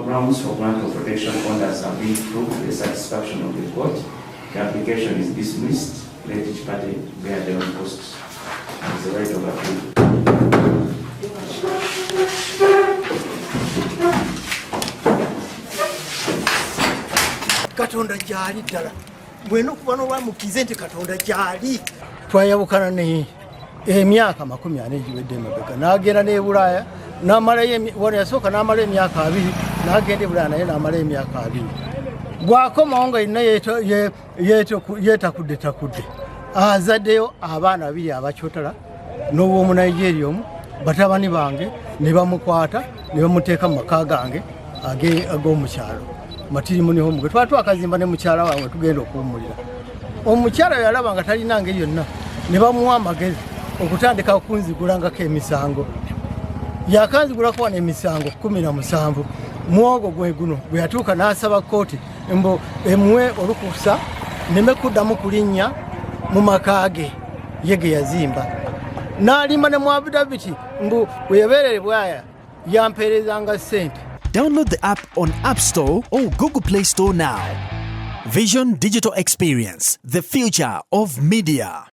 grounds for grant of protection orders have been proved to the satisfaction of the court, the application is dismissed. Let each party bear their own costs. It's the right of appeal. Katonda gyali ddala bwena okuba n'olwamukize nti Katonda gyali. Twayawukana ne emyaka 40 egiwedde emabega n'agenda ne Bulaaya wano yasooka n'amala emyaka 2 n'agenda e Bulaaya naye n'amala emyaka 2 bw'akomawo nga yenna yeetakudde azaddeyo abaana 2 abakyotala n'ow'omu Nigeria omu batabani bange ne bamukwata ne bamuteeka mu maka gange ag'omukyalo matirimu niho mugwe twakazimba ne mukyala wawe tugenda okuwumulira. Omukyala yalaba nga talina ngeri yonna ne bamuwa amagezi okutandika okunzigulangako emisango. Yakanzigulako wano emisango 17 muwogo gwe guno bwe yatuuka n'asaba kooti mbo emuwe olukusa neme kuddamu kulinnya mu maka ge ye ge yazimba. N'alimba ne mu abidabiti mbu bwe yabeerere Bwaya yampeerezanga ssente. Download the app on App Store or Google Play Store now. Vision Digital Experience, the future of media.